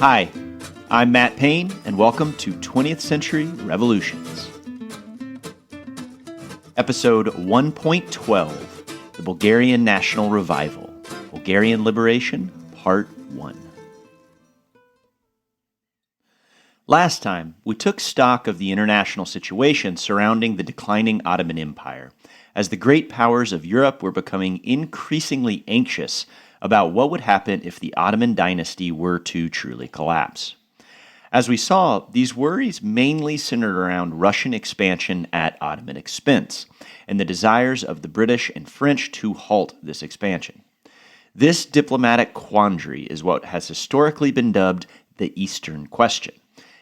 Hi, I'm Matt Payne, and welcome to 20th Century Revolutions. Episode 1.12, The Bulgarian National Revival, Bulgarian Liberation, Part 1. Last time, we took stock of the international situation surrounding the declining Ottoman Empire, as the great powers of Europe were becoming increasingly anxious about what would happen if the Ottoman dynasty were to truly collapse. As we saw, these worries mainly centered around Russian expansion at Ottoman expense, and the desires of the British and French to halt this expansion. This diplomatic quandary is what has historically been dubbed the Eastern Question,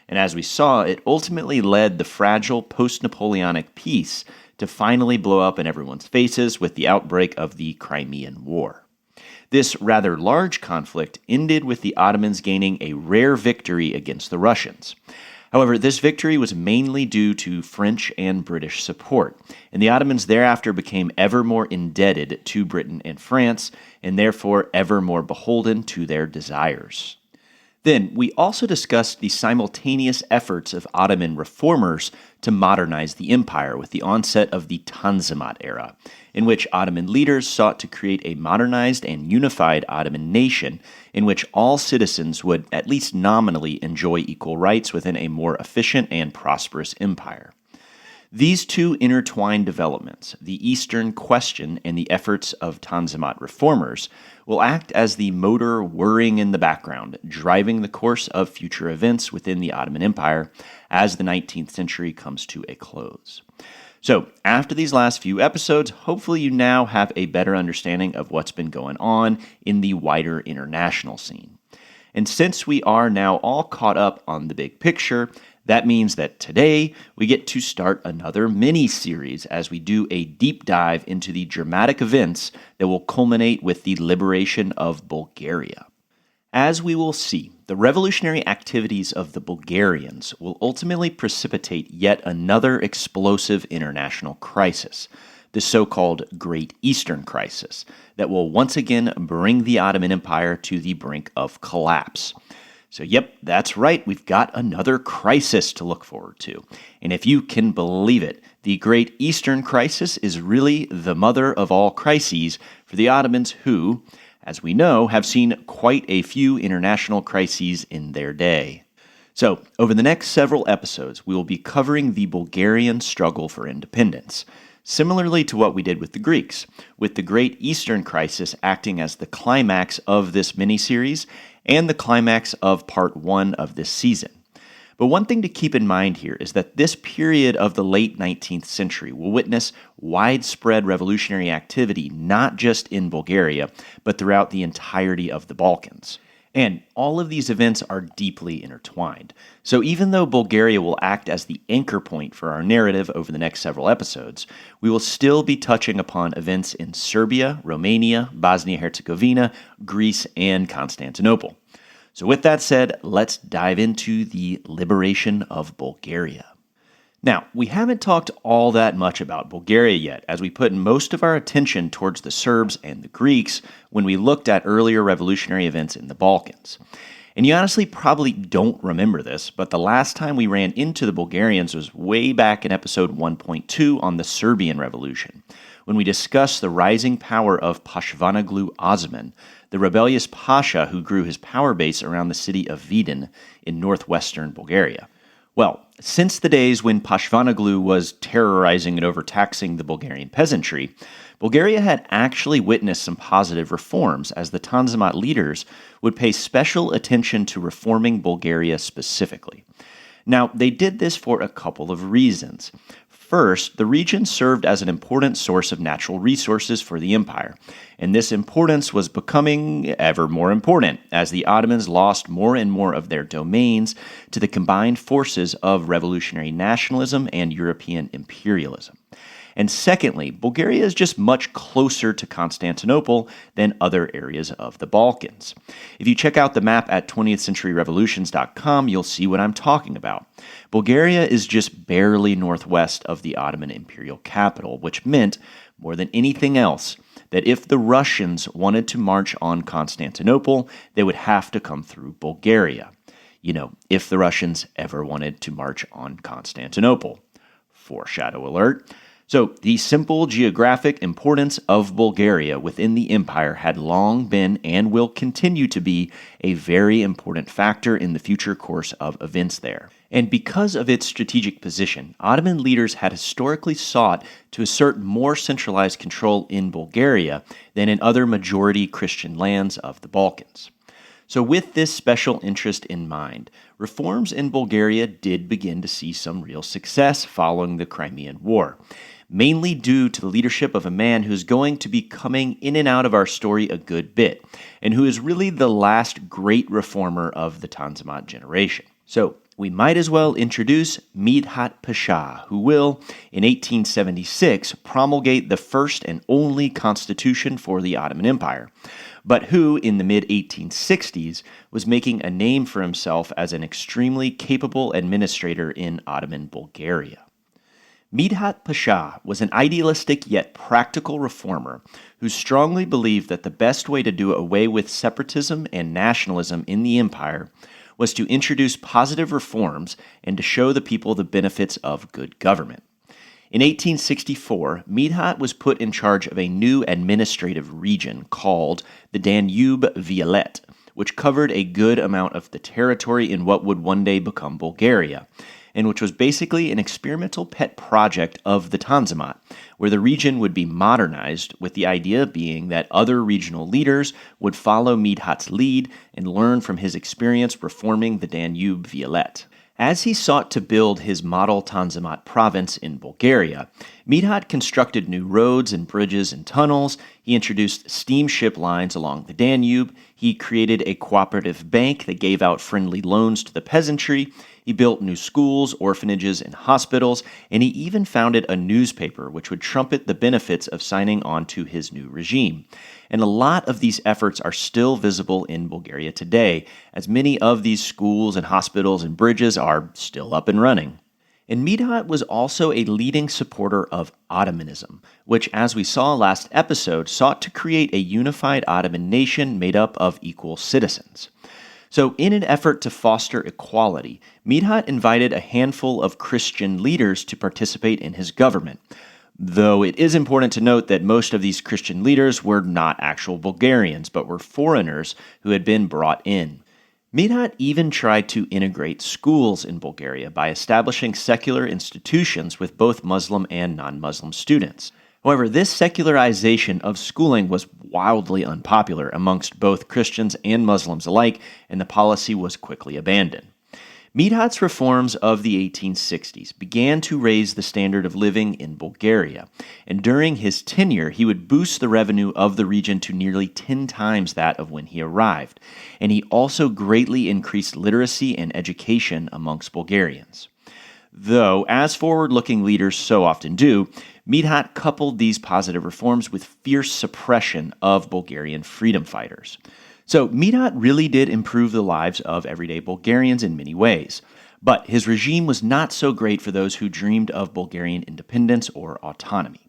and as we saw, it ultimately led the fragile post-Napoleonic peace to finally blow up in everyone's faces with the outbreak of the Crimean War. This rather large conflict ended with the Ottomans gaining a rare victory against the Russians. However, this victory was mainly due to French and British support, and the Ottomans thereafter became ever more indebted to Britain and France, and therefore ever more beholden to their desires. Then, we also discussed the simultaneous efforts of Ottoman reformers to modernize the empire with the onset of the Tanzimat era, in which Ottoman leaders sought to create a modernized and unified Ottoman nation in which all citizens would at least nominally enjoy equal rights within a more efficient and prosperous empire. These two intertwined developments, the Eastern Question and the efforts of Tanzimat reformers, will act as the motor whirring in the background, driving the course of future events within the Ottoman Empire as the 19th century comes to a close. So, after these last few episodes, hopefully you now have a better understanding of what's been going on in the wider international scene. And since we are now all caught up on the big picture, that means that today we get to start another mini-series as we do a deep dive into the dramatic events that will culminate with the liberation of Bulgaria. As we will see, the revolutionary activities of the Bulgarians will ultimately precipitate yet another explosive international crisis, the so-called Great Eastern Crisis, that will once again bring the Ottoman Empire to the brink of collapse. So yep, that's right, we've got another crisis to look forward to. And if you can believe it, the Great Eastern Crisis is really the mother of all crises for the Ottomans who, as we know, have seen quite a few international crises in their day. So, over the next several episodes, we will be covering the Bulgarian struggle for independence, similarly to what we did with the Greeks, with the Great Eastern Crisis acting as the climax of this miniseries and the climax of part 1 of this season. But one thing to keep in mind here is that this period of the late 19th century will witness widespread revolutionary activity not just in Bulgaria, but throughout the entirety of the Balkans. And all of these events are deeply intertwined. So even though Bulgaria will act as the anchor point for our narrative over the next several episodes, we will still be touching upon events in Serbia, Romania, Bosnia-Herzegovina, Greece, and Constantinople. So with that said, let's dive into the liberation of Bulgaria. Now, we haven't talked all that much about Bulgaria yet, as we put most of our attention towards the Serbs and the Greeks when we looked at earlier revolutionary events in the Balkans. And you honestly probably don't remember this, but the last time we ran into the Bulgarians was way back in episode 1.2 on the Serbian Revolution, when we discussed the rising power of Pashvanoglu Osman, the rebellious pasha who grew his power base around the city of Vidin in northwestern Bulgaria. Well, since the days when Pashvanoglu was terrorizing and overtaxing the Bulgarian peasantry, Bulgaria had actually witnessed some positive reforms as the Tanzimat leaders would pay special attention to reforming Bulgaria specifically. Now, they did this for a couple of reasons. First, the region served as an important source of natural resources for the empire, and this importance was becoming ever more important as the Ottomans lost more and more of their domains to the combined forces of revolutionary nationalism and European imperialism. And secondly, Bulgaria is just much closer to Constantinople than other areas of the Balkans. If you check out the map at 20thCenturyRevolutions.com, you'll see what I'm talking about. Bulgaria is just barely northwest of the Ottoman imperial capital, which meant, more than anything else, that if the Russians wanted to march on Constantinople, they would have to come through Bulgaria. if the Russians ever wanted to march on Constantinople. Foreshadow alert. So, the simple geographic importance of Bulgaria within the empire had long been and will continue to be a very important factor in the future course of events there. And because of its strategic position, Ottoman leaders had historically sought to assert more centralized control in Bulgaria than in other majority Christian lands of the Balkans. So with this special interest in mind, reforms in Bulgaria did begin to see some real success following the Crimean War, mainly due to the leadership of a man who's going to be coming in and out of our story a good bit, and who is really the last great reformer of the Tanzimat generation. So we might as well introduce Midhat Pasha, who will, in 1876, promulgate the first and only constitution for the Ottoman Empire, but who, in the mid-1860s, was making a name for himself as an extremely capable administrator in Ottoman Bulgaria. Midhat Pasha was an idealistic yet practical reformer who strongly believed that the best way to do away with separatism and nationalism in the empire was to introduce positive reforms and to show the people the benefits of good government. In 1864, Midhat was put in charge of a new administrative region called the Danube Vilayet, which covered a good amount of the territory in what would one day become Bulgaria, and which was basically an experimental pet project of the Tanzimat, where the region would be modernized, with the idea being that other regional leaders would follow Midhat's lead and learn from his experience reforming the Danube Vilayet. As he sought to build his model Tanzimat province in Bulgaria, Midhat constructed new roads and bridges and tunnels, he introduced steamship lines along the Danube, he created a cooperative bank that gave out friendly loans to the peasantry, he built new schools, orphanages, and hospitals, and he even founded a newspaper which would trumpet the benefits of signing on to his new regime. And a lot of these efforts are still visible in Bulgaria today, as many of these schools and hospitals and bridges are still up and running. And Midhat was also a leading supporter of Ottomanism, which, as we saw last episode, sought to create a unified Ottoman nation made up of equal citizens. So in an effort to foster equality, Midhat invited a handful of Christian leaders to participate in his government, though it is important to note that most of these Christian leaders were not actual Bulgarians, but were foreigners who had been brought in. Midhat even tried to integrate schools in Bulgaria by establishing secular institutions with both Muslim and non-Muslim students. However, this secularization of schooling was wildly unpopular amongst both Christians and Muslims alike, and the policy was quickly abandoned. Midhat's reforms of the 1860s began to raise the standard of living in Bulgaria, and during his tenure, he would boost the revenue of the region to nearly 10 times that of when he arrived, and he also greatly increased literacy and education amongst Bulgarians. Though, as forward-looking leaders so often do, Midhat coupled these positive reforms with fierce suppression of Bulgarian freedom fighters. So Midhat really did improve the lives of everyday Bulgarians in many ways, but his regime was not so great for those who dreamed of Bulgarian independence or autonomy.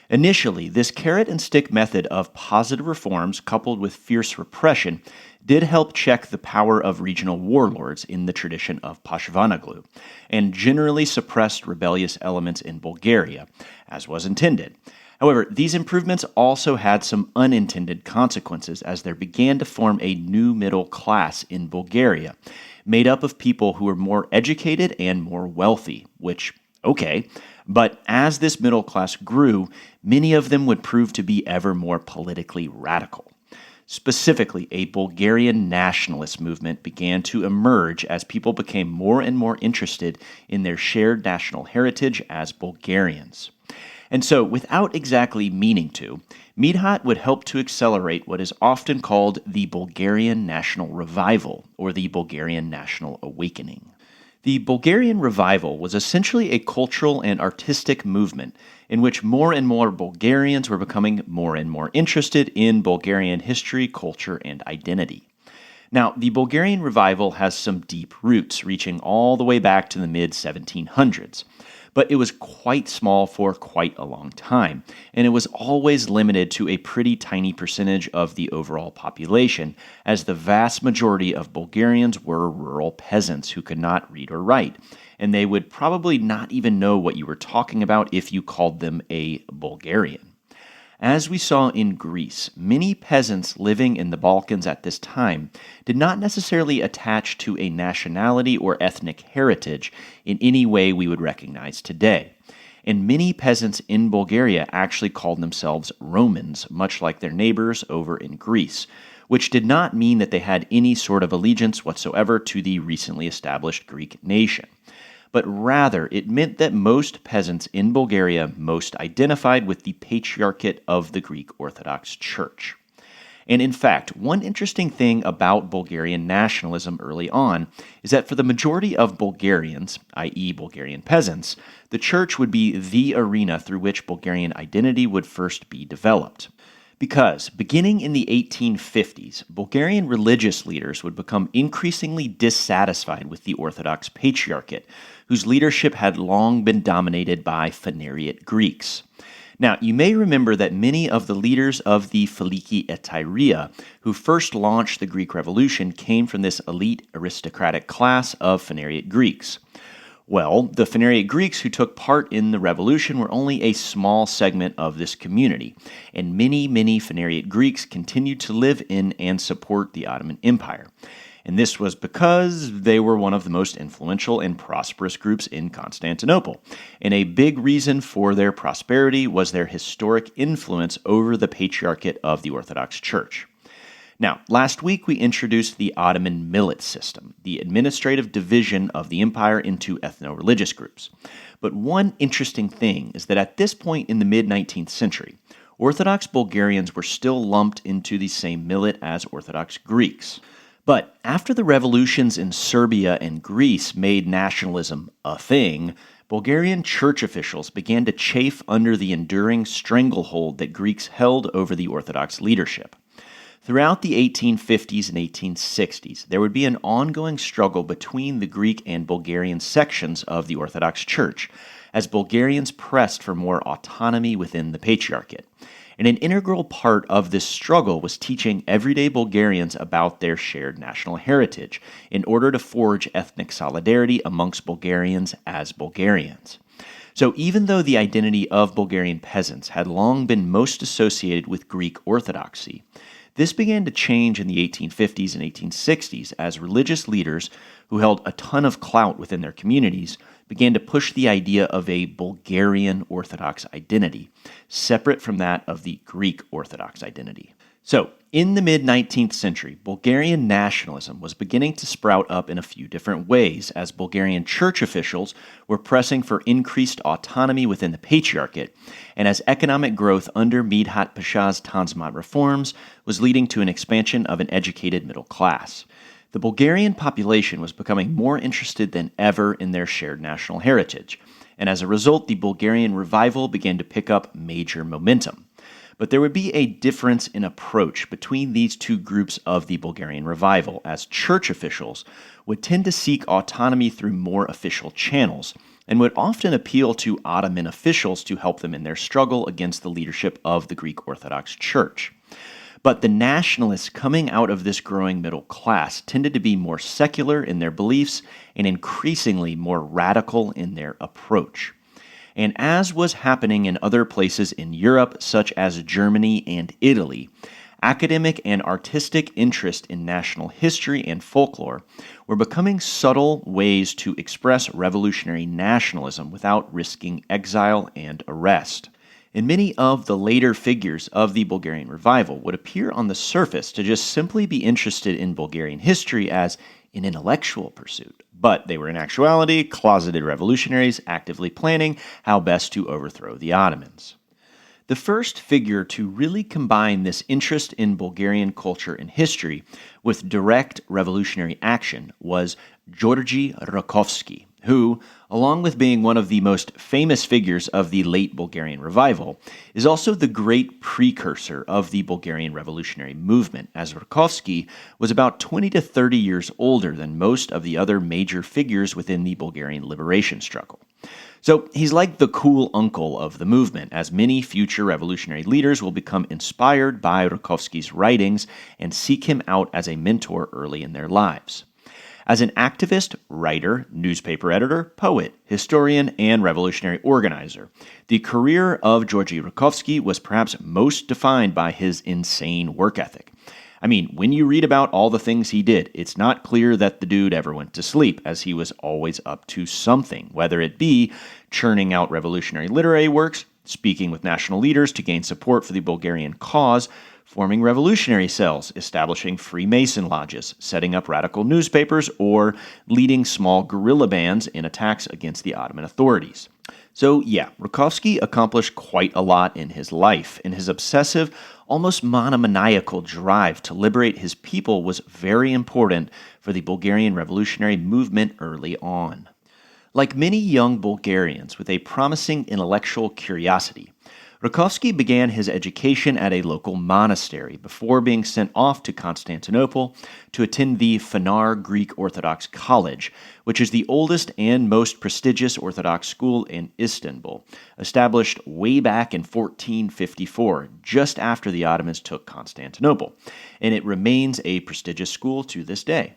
Initially, this carrot-and-stick method of positive reforms coupled with fierce repression did help check the power of regional warlords in the tradition of Pashvanoglu, and generally suppressed rebellious elements in Bulgaria, as was intended. However, these improvements also had some unintended consequences as there began to form a new middle class in Bulgaria, made up of people who were more educated and more wealthy, which, okay, but as this middle class grew, many of them would prove to be ever more politically radical. Specifically, a Bulgarian nationalist movement began to emerge as people became more and more interested in their shared national heritage as Bulgarians. And so, without exactly meaning to, Midhat would help to accelerate what is often called the Bulgarian National Revival, or the Bulgarian National Awakening. The Bulgarian Revival was essentially a cultural and artistic movement in which more and more Bulgarians were becoming more and more interested in Bulgarian history, culture, and identity. Now, the Bulgarian revival has some deep roots, reaching all the way back to the mid-1700s. But it was quite small for quite a long time, and it was always limited to a pretty tiny percentage of the overall population, as the vast majority of Bulgarians were rural peasants who could not read or write, and they would probably not even know what you were talking about if you called them a Bulgarian. As we saw in Greece, many peasants living in the Balkans at this time did not necessarily attach to a nationality or ethnic heritage in any way we would recognize today. And many peasants in Bulgaria actually called themselves Romans, much like their neighbors over in Greece, which did not mean that they had any sort of allegiance whatsoever to the recently established Greek nation. But rather it meant that most peasants in Bulgaria most identified with the Patriarchate of the Greek Orthodox Church. And in fact, one interesting thing about Bulgarian nationalism early on is that for the majority of Bulgarians, i.e. Bulgarian peasants, the church would be the arena through which Bulgarian identity would first be developed. Because, beginning in the 1850s, Bulgarian religious leaders would become increasingly dissatisfied with the Orthodox Patriarchate, whose leadership had long been dominated by Phanariot Greeks. Now, you may remember that many of the leaders of the Philiki Etairia, who first launched the Greek Revolution, came from this elite aristocratic class of Phanariot Greeks. Well, the Phanariot Greeks who took part in the revolution were only a small segment of this community, and many Phanariot Greeks continued to live in and support the Ottoman Empire. And this was because they were one of the most influential and prosperous groups in Constantinople. And a big reason for their prosperity was their historic influence over the Patriarchate of the Orthodox Church. Now, last week we introduced the Ottoman millet system, the administrative division of the empire into ethno-religious groups. But one interesting thing is that at this point in the mid-19th century, Orthodox Bulgarians were still lumped into the same millet as Orthodox Greeks. But after the revolutions in Serbia and Greece made nationalism a thing, Bulgarian church officials began to chafe under the enduring stranglehold that Greeks held over the Orthodox leadership. Throughout the 1850s and 1860s, there would be an ongoing struggle between the Greek and Bulgarian sections of the Orthodox Church, as Bulgarians pressed for more autonomy within the Patriarchate. And an integral part of this struggle was teaching everyday Bulgarians about their shared national heritage in order to forge ethnic solidarity amongst Bulgarians as Bulgarians. So even though the identity of Bulgarian peasants had long been most associated with Greek Orthodoxy, this began to change in the 1850s and 1860s as religious leaders who held a ton of clout within their communities began to push the idea of a Bulgarian Orthodox identity, separate from that of the Greek Orthodox identity. So, in the mid-19th century, Bulgarian nationalism was beginning to sprout up in a few different ways as Bulgarian church officials were pressing for increased autonomy within the Patriarchate, and as economic growth under Midhat Pasha's Tanzimat reforms was leading to an expansion of an educated middle class. The Bulgarian population was becoming more interested than ever in their shared national heritage, and as a result, the Bulgarian revival began to pick up major momentum. But there would be a difference in approach between these two groups of the Bulgarian revival, as church officials would tend to seek autonomy through more official channels, and would often appeal to Ottoman officials to help them in their struggle against the leadership of the Greek Orthodox Church. But the nationalists coming out of this growing middle class tended to be more secular in their beliefs and increasingly more radical in their approach. And as was happening in other places in Europe, such as Germany and Italy, academic and artistic interest in national history and folklore were becoming subtle ways to express revolutionary nationalism without risking exile and arrest. And many of the later figures of the Bulgarian revival would appear on the surface to just simply be interested in Bulgarian history as an intellectual pursuit, but they were in actuality closeted revolutionaries actively planning how best to overthrow the Ottomans. The first figure to really combine this interest in Bulgarian culture and history with direct revolutionary action was Georgi Rakovski, who, along with being one of the most famous figures of the late Bulgarian revival, is also the great precursor of the Bulgarian revolutionary movement, as Rakovski was about 20 to 30 years older than most of the other major figures within the Bulgarian liberation struggle. So he's like the cool uncle of the movement, as many future revolutionary leaders will become inspired by Rakovski's writings and seek him out as a mentor early in their lives. As an activist, writer, newspaper editor, poet, historian, and revolutionary organizer, the career of Georgi Rakovski was perhaps most defined by his insane work ethic. I mean, when you read about all the things he did, it's not clear that the dude ever went to sleep, as he was always up to something, whether it be churning out revolutionary literary works, speaking with national leaders to gain support for the Bulgarian cause, forming revolutionary cells, establishing Freemason lodges, setting up radical newspapers, or leading small guerrilla bands in attacks against the Ottoman authorities. So yeah, Rakovski accomplished quite a lot in his life, and his obsessive, almost monomaniacal drive to liberate his people was very important for the Bulgarian revolutionary movement early on. Like many young Bulgarians with a promising intellectual curiosity, Rakovski began his education at a local monastery before being sent off to Constantinople to attend the Fenar Greek Orthodox College, which is the oldest and most prestigious Orthodox school in Istanbul, established way back in 1454, just after the Ottomans took Constantinople, and it remains a prestigious school to this day.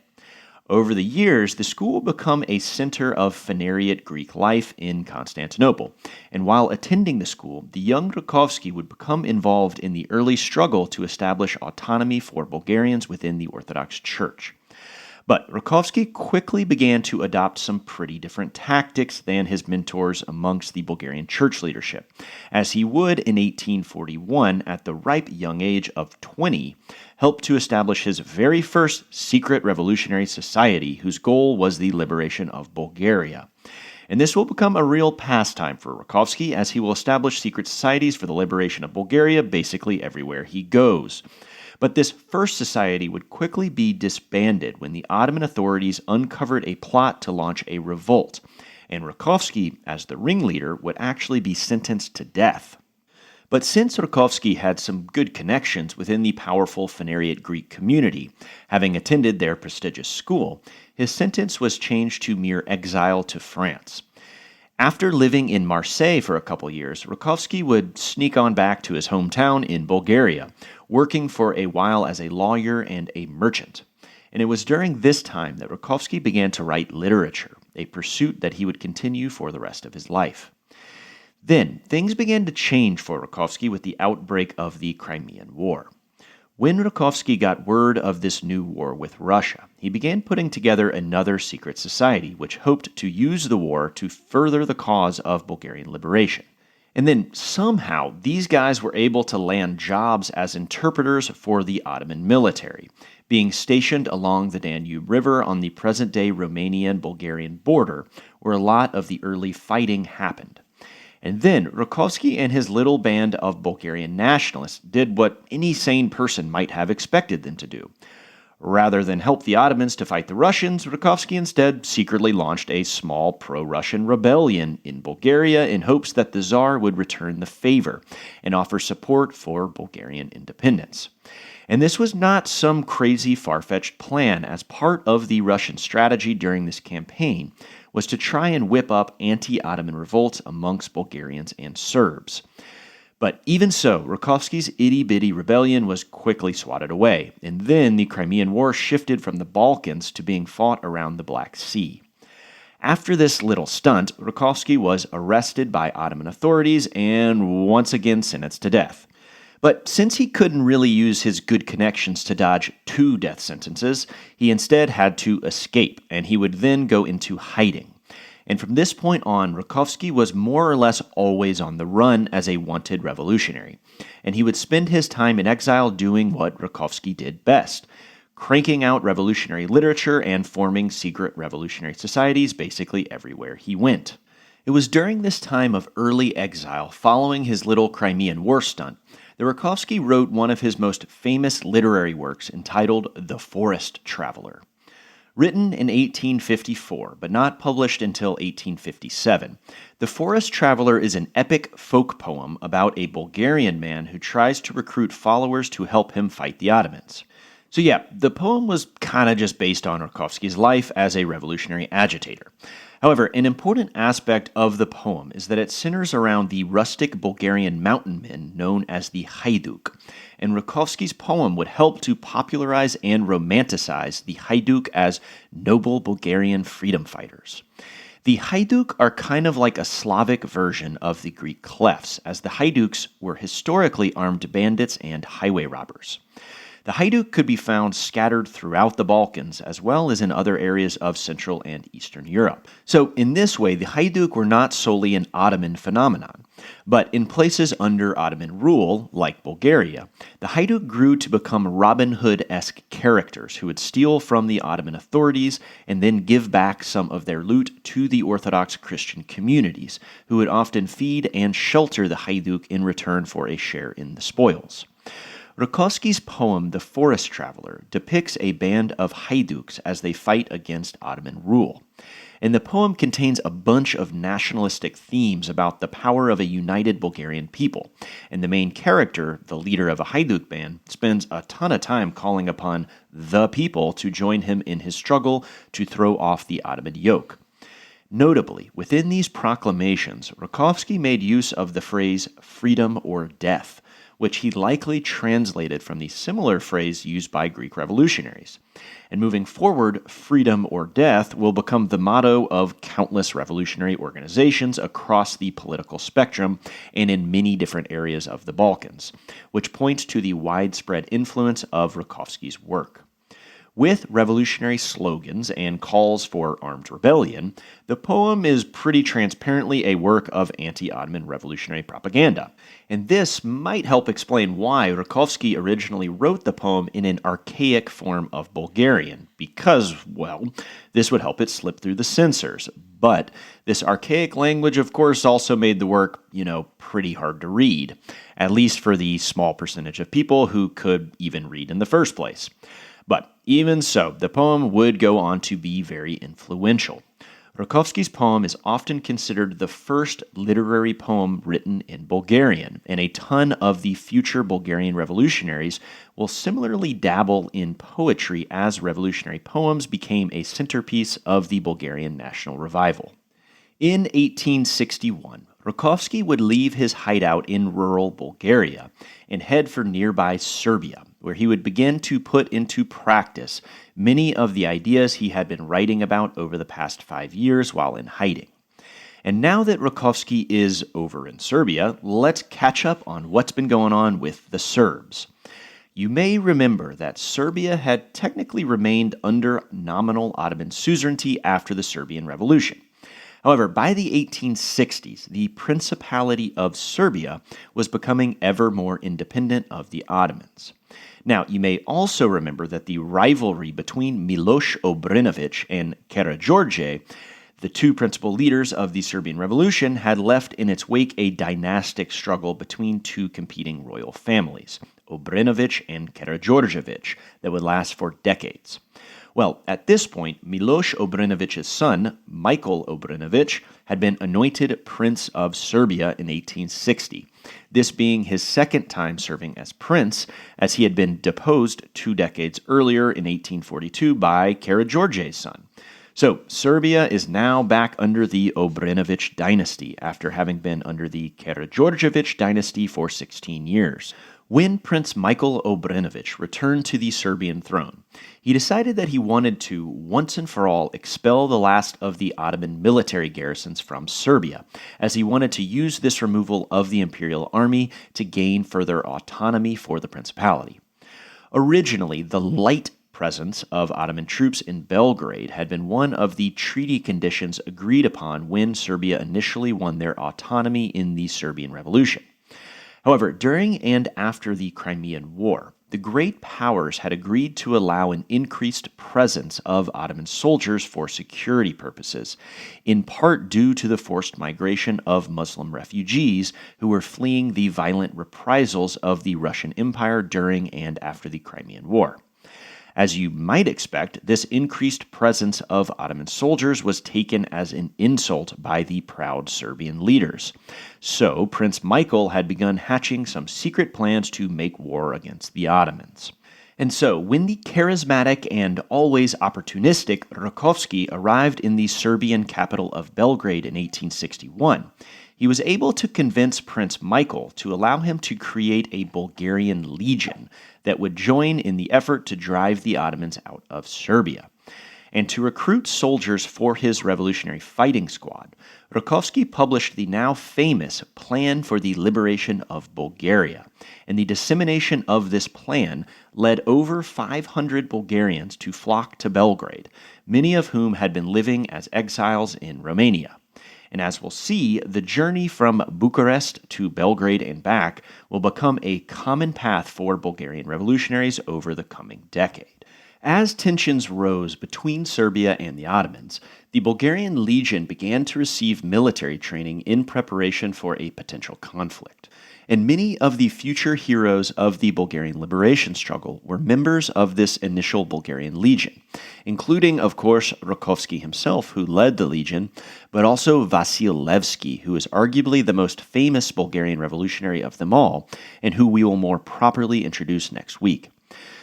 Over the years, the school would become a center of Phanariot Greek life in Constantinople, and while attending the school, the young Rakovski would become involved in the early struggle to establish autonomy for Bulgarians within the Orthodox Church. But Rakovski quickly began to adopt some pretty different tactics than his mentors amongst the Bulgarian church leadership, as he would in 1841, at the ripe young age of 20, help to establish his very first secret revolutionary society whose goal was the liberation of Bulgaria. And this will become a real pastime for Rakovski, as he will establish secret societies for the liberation of Bulgaria basically everywhere he goes. But this first society would quickly be disbanded when the Ottoman authorities uncovered a plot to launch a revolt, and Rakovski, as the ringleader, would actually be sentenced to death. But since Rakovski had some good connections within the powerful Phanariot Greek community, having attended their prestigious school, his sentence was changed to mere exile to France. After living in Marseille for a couple years, Rakovski would sneak on back to his hometown in Bulgaria, working for a while as a lawyer and a merchant. And it was during this time that Rakovski began to write literature, a pursuit that he would continue for the rest of his life. Then, things began to change for Rakovski with the outbreak of the Crimean War. When Rakovski got word of this new war with Russia, he began putting together another secret society which hoped to use the war to further the cause of Bulgarian liberation. And then somehow these guys were able to land jobs as interpreters for the Ottoman military, being stationed along the Danube River on the present-day Romanian-Bulgarian border, where a lot of the early fighting happened. And then Rakovski and his little band of Bulgarian nationalists did what any sane person might have expected them to do. Rather than help the Ottomans to fight the Russians, Rakovski instead secretly launched a small pro-Russian rebellion in Bulgaria in hopes that the Tsar would return the favor and offer support for Bulgarian independence. And this was not some crazy far-fetched plan, as part of the Russian strategy during this campaign was to try and whip up anti-Ottoman revolts amongst Bulgarians and Serbs. But even so, Rakovski's itty-bitty rebellion was quickly swatted away, and then the Crimean War shifted from the Balkans to being fought around the Black Sea. After this little stunt, Rakovski was arrested by Ottoman authorities and once again sentenced to death. But since he couldn't really use his good connections to dodge 2 death sentences, he instead had to escape, and he would then go into hiding. And from this point on, Rakovski was more or less always on the run as a wanted revolutionary, and he would spend his time in exile doing what Rakovski did best, cranking out revolutionary literature and forming secret revolutionary societies basically everywhere he went. It was during this time of early exile, following his little Crimean War stunt, that Rakovski wrote one of his most famous literary works entitled The Forest Traveler. Written in 1854, but not published until 1857, The Forest Traveler is an epic folk poem about a Bulgarian man who tries to recruit followers to help him fight the Ottomans. So yeah, the poem was kind of just based on Rakovski's life as a revolutionary agitator. However, an important aspect of the poem is that it centers around the rustic Bulgarian mountain men known as the Hajduk, and Rakovski's poem would help to popularize and romanticize the Hajduk as noble Bulgarian freedom fighters. The Hajduk are kind of like a Slavic version of the Greek Klefs, as the Hajduks were historically armed bandits and highway robbers. The Hajduk could be found scattered throughout the Balkans, as well as in other areas of Central and Eastern Europe. So in this way, the Hajduk were not solely an Ottoman phenomenon, but in places under Ottoman rule, like Bulgaria, the Hajduk grew to become Robin Hood-esque characters who would steal from the Ottoman authorities and then give back some of their loot to the Orthodox Christian communities, who would often feed and shelter the Hajduk in return for a share in the spoils. Rakovski's poem, The Forest Traveler, depicts a band of Hajduks as they fight against Ottoman rule. And the poem contains a bunch of nationalistic themes about the power of a united Bulgarian people. And the main character, the leader of a Hajduk band, spends a ton of time calling upon the people to join him in his struggle to throw off the Ottoman yoke. Notably, within these proclamations, Rakovski made use of the phrase freedom or death, which he likely translated from the similar phrase used by Greek revolutionaries. And moving forward, freedom or death will become the motto of countless revolutionary organizations across the political spectrum and in many different areas of the Balkans, which points to the widespread influence of Rakovski's work. With revolutionary slogans and calls for armed rebellion, the poem is pretty transparently a work of anti-Ottoman revolutionary propaganda. And this might help explain why Rakovski originally wrote the poem in an archaic form of Bulgarian, because, well, this would help it slip through the censors. But this archaic language, of course, also made the work, pretty hard to read, at least for the small percentage of people who could even read in the first place. But even so, the poem would go on to be very influential. Rakovski's poem is often considered the first literary poem written in Bulgarian, and a ton of the future Bulgarian revolutionaries will similarly dabble in poetry as revolutionary poems became a centerpiece of the Bulgarian national revival. In 1861, Rakovski would leave his hideout in rural Bulgaria and head for nearby Serbia, where he would begin to put into practice many of the ideas he had been writing about over the past 5 years while in hiding. And now that Rakovski is over in Serbia, let's catch up on what's been going on with the Serbs. You may remember that Serbia had technically remained under nominal Ottoman suzerainty after the Serbian Revolution. However, by the 1860s, the Principality of Serbia was becoming ever more independent of the Ottomans. Now, you may also remember that the rivalry between Miloš Obrenović and Karađorđe, the two principal leaders of the Serbian Revolution, had left in its wake a dynastic struggle between two competing royal families, Obrenović and Karađorđević, that would last for decades. Well, at this point, Miloš Obrenović's son, Michael Obrenović, had been anointed Prince of Serbia in 1860, this being his second time serving as prince, as he had been deposed 2 decades earlier in 1842 by Karađorđe's son. So, Serbia is now back under the Obrenović dynasty after having been under the Karađorđević dynasty for 16 years. When Prince Michael Obrenović returned to the Serbian throne, he decided that he wanted to, once and for all, expel the last of the Ottoman military garrisons from Serbia, as he wanted to use this removal of the imperial army to gain further autonomy for the principality. Originally, the light presence of Ottoman troops in Belgrade had been one of the treaty conditions agreed upon when Serbia initially won their autonomy in the Serbian Revolution. However, during and after the Crimean War, the great powers had agreed to allow an increased presence of Ottoman soldiers for security purposes, in part due to the forced migration of Muslim refugees who were fleeing the violent reprisals of the Russian Empire during and after the Crimean War. As you might expect, this increased presence of Ottoman soldiers was taken as an insult by the proud Serbian leaders. So, Prince Michael had begun hatching some secret plans to make war against the Ottomans. And so, when the charismatic and always opportunistic Rakovski arrived in the Serbian capital of Belgrade in 1861, he was able to convince Prince Michael to allow him to create a Bulgarian legion that would join in the effort to drive the Ottomans out of Serbia. And to recruit soldiers for his revolutionary fighting squad, Rakovski published the now famous Plan for the Liberation of Bulgaria, and the dissemination of this plan led over 500 Bulgarians to flock to Belgrade, many of whom had been living as exiles in Romania. And as we'll see, the journey from Bucharest to Belgrade and back will become a common path for Bulgarian revolutionaries over the coming decade. As tensions rose between Serbia and the Ottomans, the Bulgarian Legion began to receive military training in preparation for a potential conflict. And many of the future heroes of the Bulgarian liberation struggle were members of this initial Bulgarian Legion, including, of course, Rakovski himself, who led the Legion, but also Vasil Levski, who is arguably the most famous Bulgarian revolutionary of them all, and who we will more properly introduce next week.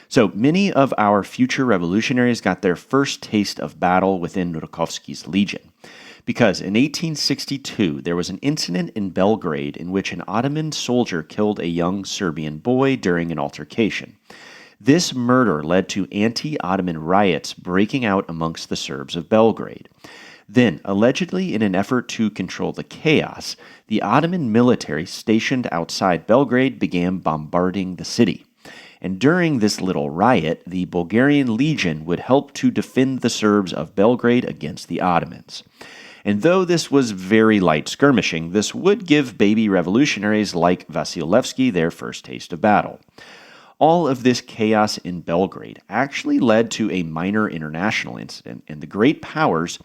So many of our future revolutionaries got their first taste of battle within Rakovski's Legion. Because in 1862, there was an incident in Belgrade in which an Ottoman soldier killed a young Serbian boy during an altercation. This murder led to anti-Ottoman riots breaking out amongst the Serbs of Belgrade. Then, allegedly in an effort to control the chaos, the Ottoman military stationed outside Belgrade began bombarding the city. And during this little riot, the Bulgarian Legion would help to defend the Serbs of Belgrade against the Ottomans. And though this was very light skirmishing, this would give baby revolutionaries like Vasil Levski their first taste of battle. All of this chaos in Belgrade actually led to a minor international incident, and the great powers,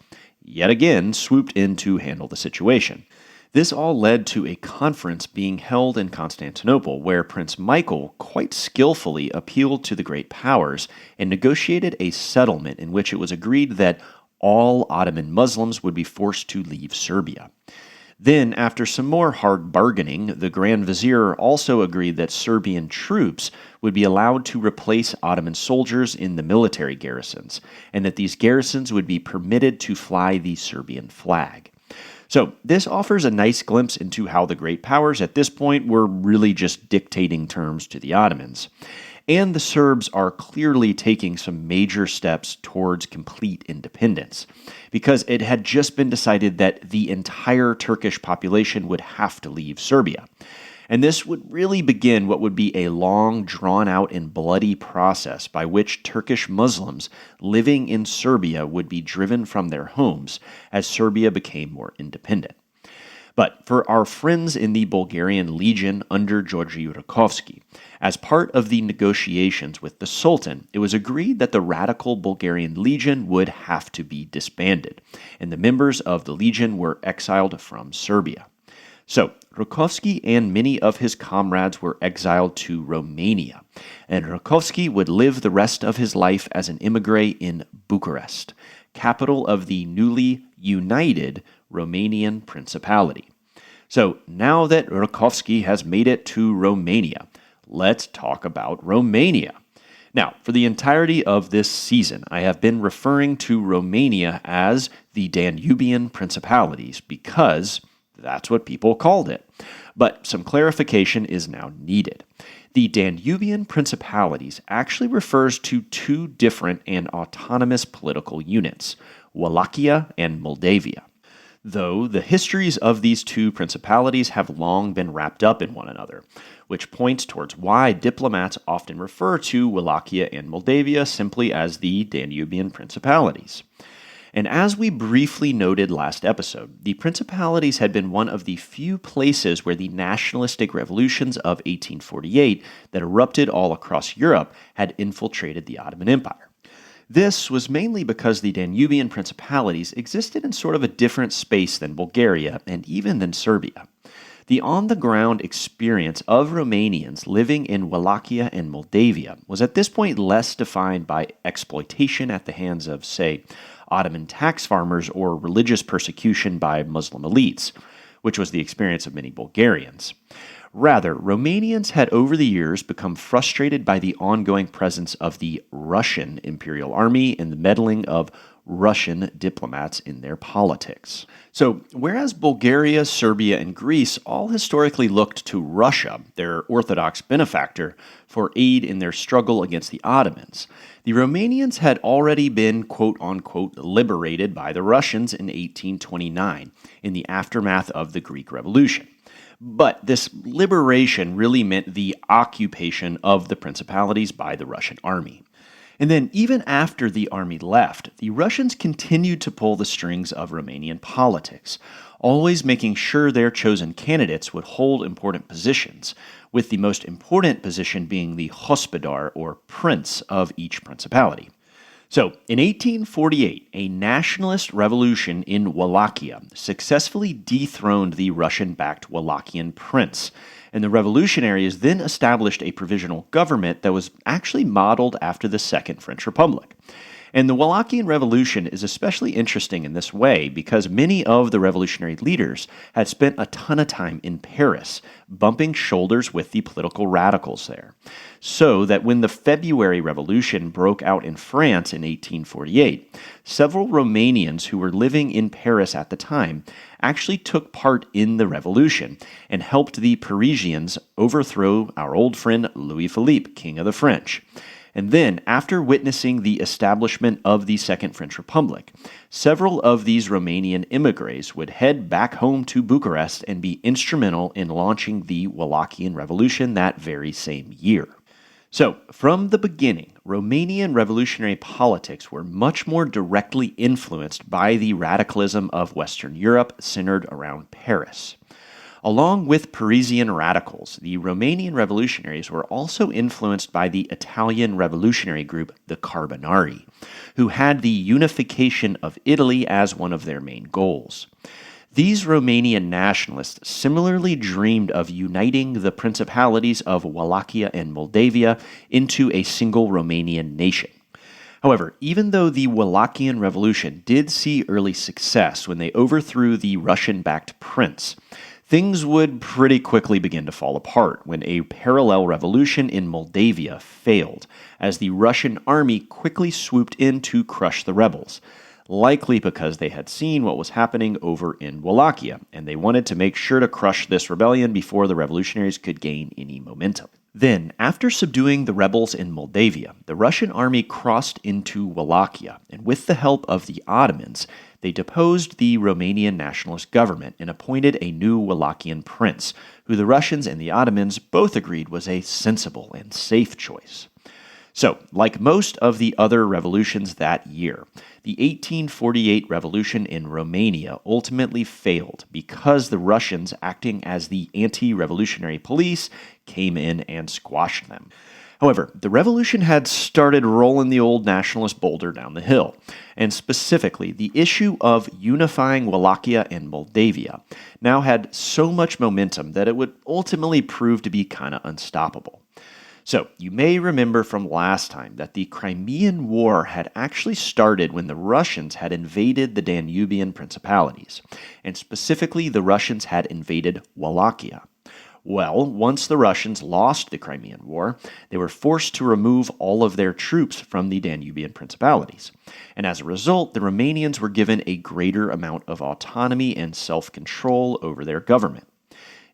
yet again, swooped in to handle the situation. This all led to a conference being held in Constantinople, where Prince Michael quite skillfully appealed to the great powers and negotiated a settlement in which it was agreed that all Ottoman Muslims would be forced to leave Serbia. Then, after some more hard bargaining, the Grand Vizier also agreed that Serbian troops would be allowed to replace Ottoman soldiers in the military garrisons, and that these garrisons would be permitted to fly the Serbian flag. So, this offers a nice glimpse into how the great powers at this point were really just dictating terms to the Ottomans. And the Serbs are clearly taking some major steps towards complete independence, because it had just been decided that the entire Turkish population would have to leave Serbia. And this would really begin what would be a long, drawn-out, and bloody process by which Turkish Muslims living in Serbia would be driven from their homes as Serbia became more independent. But for our friends in the Bulgarian Legion under Georgi Rakovski, as part of the negotiations with the Sultan, it was agreed that the radical Bulgarian Legion would have to be disbanded, and the members of the Legion were exiled from Serbia. So, Rakovski and many of his comrades were exiled to Romania, and Rakovski would live the rest of his life as an émigré in Bucharest, capital of the newly united Romanian Principality. So now that Rakovski has made it to Romania, let's talk about Romania. Now, for the entirety of this season, I have been referring to Romania as the Danubian Principalities because that's what people called it. But some clarification is now needed. The Danubian Principalities actually refers to two different and autonomous political units, Wallachia and Moldavia. Though the histories of these two principalities have long been wrapped up in one another, which points towards why diplomats often refer to Wallachia and Moldavia simply as the Danubian Principalities. And as we briefly noted last episode, the principalities had been one of the few places where the nationalistic revolutions of 1848 that erupted all across Europe had infiltrated the Ottoman Empire. This was mainly because the Danubian principalities existed in sort of a different space than Bulgaria and even than Serbia. The on-the-ground experience of Romanians living in Wallachia and Moldavia was at this point less defined by exploitation at the hands of, say, Ottoman tax farmers or religious persecution by Muslim elites, which was the experience of many Bulgarians. Rather, Romanians had over the years become frustrated by the ongoing presence of the Russian Imperial Army and the meddling of Russian diplomats in their politics. So, whereas Bulgaria, Serbia, and Greece all historically looked to Russia, their Orthodox benefactor, for aid in their struggle against the Ottomans, the Romanians had already been quote-unquote liberated by the Russians in 1829 in the aftermath of the Greek Revolution. But this liberation really meant the occupation of the principalities by the Russian army. And then, even after the army left, the Russians continued to pull the strings of Romanian politics, always making sure their chosen candidates would hold important positions, with the most important position being the hospodar, or prince, of each principality. So, in 1848, a nationalist revolution in Wallachia successfully dethroned the Russian-backed Wallachian prince, and the revolutionaries then established a provisional government that was actually modeled after the Second French Republic. And the Wallachian Revolution is especially interesting in this way because many of the revolutionary leaders had spent a ton of time in Paris, bumping shoulders with the political radicals there. So that when the February Revolution broke out in France in 1848, several Romanians who were living in Paris at the time actually took part in the revolution and helped the Parisians overthrow our old friend Louis Philippe, King of the French. And then, after witnessing the establishment of the Second French Republic, several of these Romanian immigrants would head back home to Bucharest and be instrumental in launching the Wallachian Revolution that very same year. So, from the beginning, Romanian revolutionary politics were much more directly influenced by the radicalism of Western Europe centered around Paris. Along with Parisian radicals, the Romanian revolutionaries were also influenced by the Italian revolutionary group, the Carbonari, who had the unification of Italy as one of their main goals. These Romanian nationalists similarly dreamed of uniting the principalities of Wallachia and Moldavia into a single Romanian nation. However, even though the Wallachian Revolution did see early success when they overthrew the Russian-backed prince, things would pretty quickly begin to fall apart when a parallel revolution in Moldavia failed, as the Russian army quickly swooped in to crush the rebels, likely because they had seen what was happening over in Wallachia, and they wanted to make sure to crush this rebellion before the revolutionaries could gain any momentum. Then, after subduing the rebels in Moldavia, the Russian army crossed into Wallachia, and with the help of the Ottomans, they deposed the Romanian nationalist government and appointed a new Wallachian prince, who the Russians and the Ottomans both agreed was a sensible and safe choice. So, like most of the other revolutions that year, the 1848 revolution in Romania ultimately failed because the Russians, acting as the anti-revolutionary police, came in and squashed them. However, the revolution had started rolling the old nationalist boulder down the hill, and specifically, the issue of unifying Wallachia and Moldavia now had so much momentum that it would ultimately prove to be kind of unstoppable. So, you may remember from last time that the Crimean War had actually started when the Russians had invaded the Danubian principalities, and specifically the Russians had invaded Wallachia. Well, once the Russians lost the Crimean War, they were forced to remove all of their troops from the Danubian principalities. And as a result, the Romanians were given a greater amount of autonomy and self-control over their government.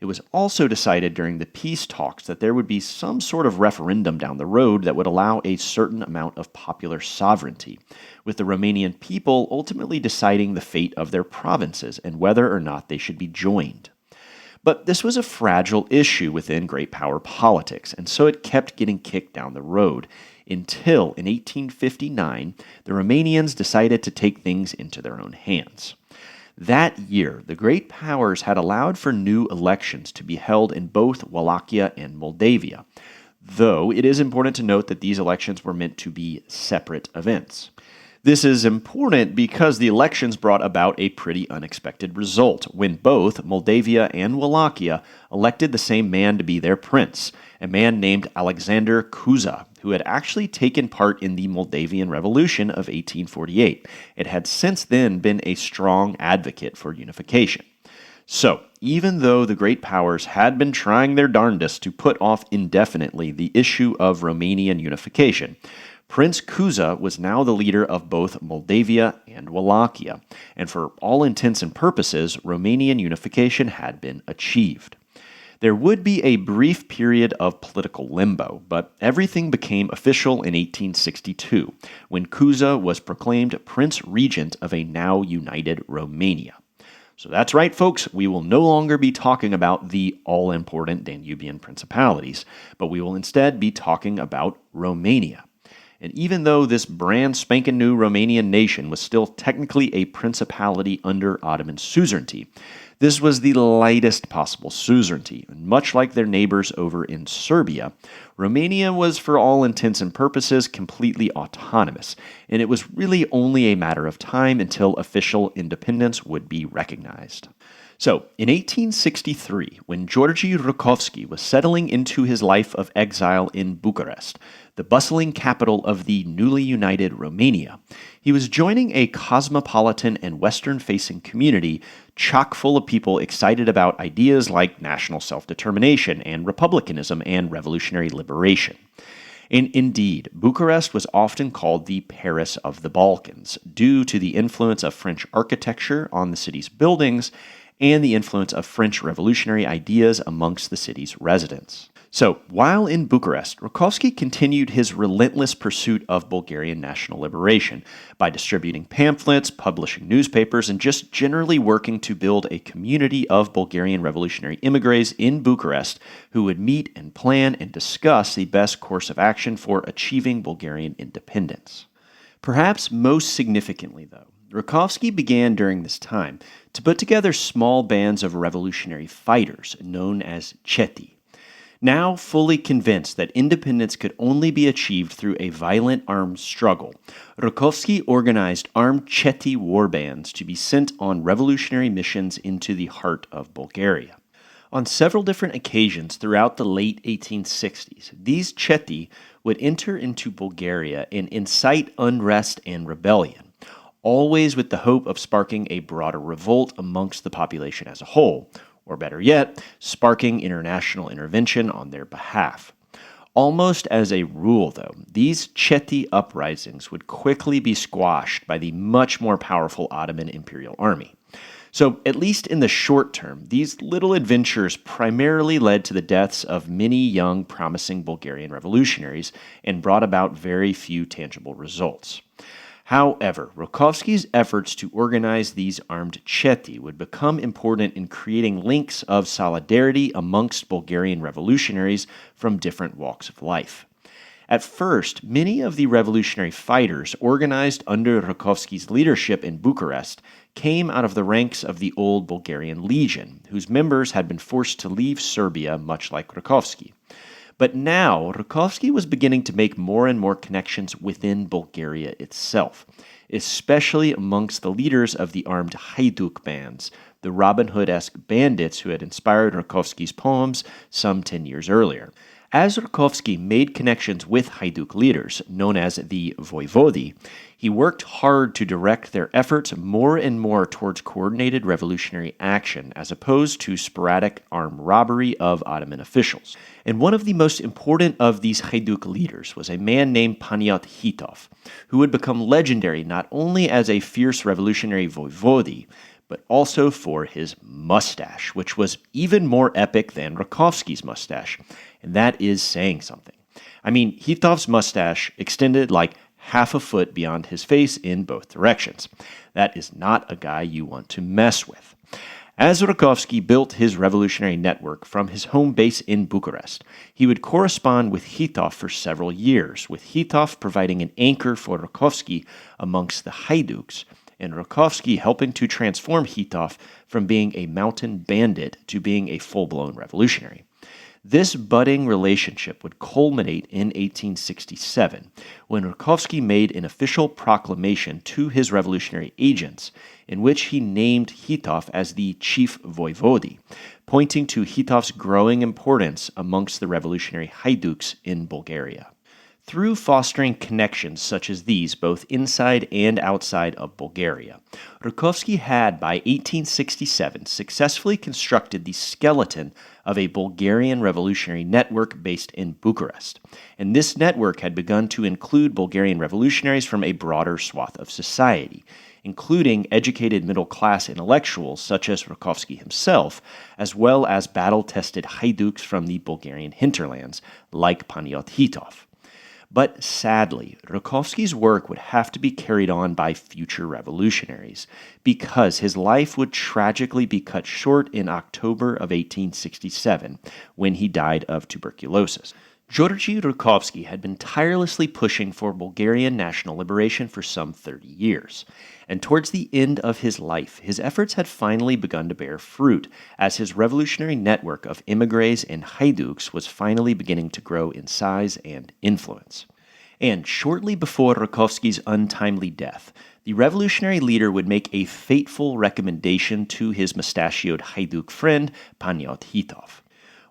It was also decided during the peace talks that there would be some sort of referendum down the road that would allow a certain amount of popular sovereignty, with the Romanian people ultimately deciding the fate of their provinces and whether or not they should be joined. But this was a fragile issue within great power politics, and so it kept getting kicked down the road, until in 1859, the Romanians decided to take things into their own hands. That year, the great powers had allowed for new elections to be held in both Wallachia and Moldavia, though it is important to note that these elections were meant to be separate events. This is important because the elections brought about a pretty unexpected result when both Moldavia and Wallachia elected the same man to be their prince, a man named Alexander Cuza, who had actually taken part in the Moldavian Revolution of 1848. It had since then been a strong advocate for unification. So, even though the great powers had been trying their darndest to put off indefinitely the issue of Romanian unification, Prince Cuza was now the leader of both Moldavia and Wallachia, and for all intents and purposes, Romanian unification had been achieved. There would be a brief period of political limbo, but everything became official in 1862, when Cuza was proclaimed Prince Regent of a now united Romania. So that's right, folks, we will no longer be talking about the all-important Danubian principalities, but we will instead be talking about Romania. And even though this brand spanking new Romanian nation was still technically a principality under Ottoman suzerainty, this was the lightest possible suzerainty, and much like their neighbors over in Serbia, Romania was for all intents and purposes completely autonomous, and it was really only a matter of time until official independence would be recognized. So, in 1863, when Georgi Rakovski was settling into his life of exile in Bucharest, the bustling capital of the newly united Romania, he was joining a cosmopolitan and Western-facing community chock full of people excited about ideas like national self-determination and republicanism and revolutionary liberation. And indeed, Bucharest was often called the Paris of the Balkans, due to the influence of French architecture on the city's buildings and the influence of French revolutionary ideas amongst the city's residents. So, while in Bucharest, Rakovski continued his relentless pursuit of Bulgarian national liberation by distributing pamphlets, publishing newspapers, and just generally working to build a community of Bulgarian revolutionary immigrants in Bucharest who would meet and plan and discuss the best course of action for achieving Bulgarian independence. Perhaps most significantly, though, Rakovski began during this time to put together small bands of revolutionary fighters known as cheti. Now fully convinced that independence could only be achieved through a violent armed struggle, Rakovski organized armed cheti warbands to be sent on revolutionary missions into the heart of Bulgaria. On several different occasions throughout the late 1860s, these cheti would enter into Bulgaria and incite unrest and rebellion, always with the hope of sparking a broader revolt amongst the population as a whole, or better yet, sparking international intervention on their behalf. Almost as a rule, though, these cheti uprisings would quickly be squashed by the much more powerful Ottoman imperial army. So, at least in the short term, these little adventures primarily led to the deaths of many young, promising Bulgarian revolutionaries and brought about very few tangible results. However, Rakovski's efforts to organize these armed cheti would become important in creating links of solidarity amongst Bulgarian revolutionaries from different walks of life. At first, many of the revolutionary fighters organized under Rakovski's leadership in Bucharest came out of the ranks of the old Bulgarian Legion, whose members had been forced to leave Serbia much like Rakovski. But now, Rakovski was beginning to make more and more connections within Bulgaria itself, especially amongst the leaders of the armed Hajduk bands, the Robin Hood-esque bandits who had inspired Rakovski's poems some 10 years earlier. As Rakovski made connections with Hajduk leaders, known as the Voivodi, he worked hard to direct their efforts more and more towards coordinated revolutionary action as opposed to sporadic armed robbery of Ottoman officials. And one of the most important of these Hajduk leaders was a man named Panyot Hitov, who would become legendary not only as a fierce revolutionary voivodi, but also for his mustache, which was even more epic than Rakovski's mustache, and that is saying something. I mean, Hitov's mustache extended like half a foot beyond his face in both directions. That is not a guy you want to mess with. As Rakovski built his revolutionary network from his home base in Bucharest, he would correspond with Hitov for several years, with Hitov providing an anchor for Rakovski amongst the Hajduks, and Rakovski helping to transform Hitov from being a mountain bandit to being a full-blown revolutionary. This budding relationship would culminate in 1867, when Rakovski made an official proclamation to his revolutionary agents, in which he named Hitov as the chief voivode, pointing to Hitov's growing importance amongst the revolutionary haiduks in Bulgaria. Through fostering connections such as these both inside and outside of Bulgaria, Rakovski had by 1867 successfully constructed the skeleton of a Bulgarian revolutionary network based in Bucharest, and this network had begun to include Bulgarian revolutionaries from a broader swath of society, including educated middle-class intellectuals such as Rakovski himself, as well as battle-tested haiduks from the Bulgarian hinterlands, like Panyot Hitov. But sadly, Rakovski's work would have to be carried on by future revolutionaries, because his life would tragically be cut short in October of 1867, when he died of tuberculosis. Georgi Rakovski had been tirelessly pushing for Bulgarian national liberation for some 30 years, and towards the end of his life, his efforts had finally begun to bear fruit, as his revolutionary network of émigrés and haiduks was finally beginning to grow in size and influence. And shortly before Rakovski's untimely death, the revolutionary leader would make a fateful recommendation to his mustachioed haiduk friend, Panyot Hitov.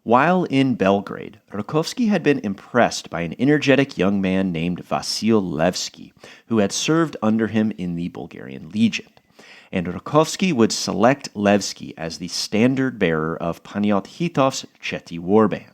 While in Belgrade, Rakovski had been impressed by an energetic young man named Vasil Levski, who had served under him in the Bulgarian Legion. And Rakovski would select Levski as the standard bearer of Panyot Hitov's Chetty warband.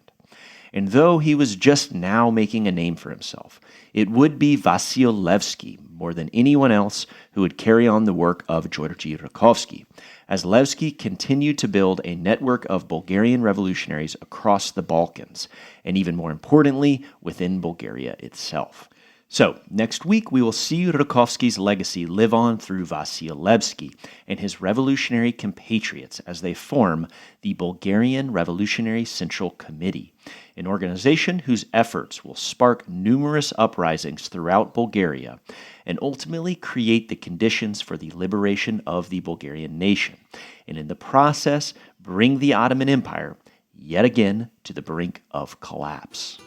And though he was just now making a name for himself, it would be Vasil Levski, more than anyone else, who would carry on the work of Georgi Rakovski, as Levski continued to build a network of Bulgarian revolutionaries across the Balkans, and even more importantly, within Bulgaria itself. So, next week we will see Rakovski's legacy live on through Vasil Levski and his revolutionary compatriots as they form the Bulgarian Revolutionary Central Committee, an organization whose efforts will spark numerous uprisings throughout Bulgaria and ultimately create the conditions for the liberation of the Bulgarian nation, and in the process bring the Ottoman Empire yet again to the brink of collapse.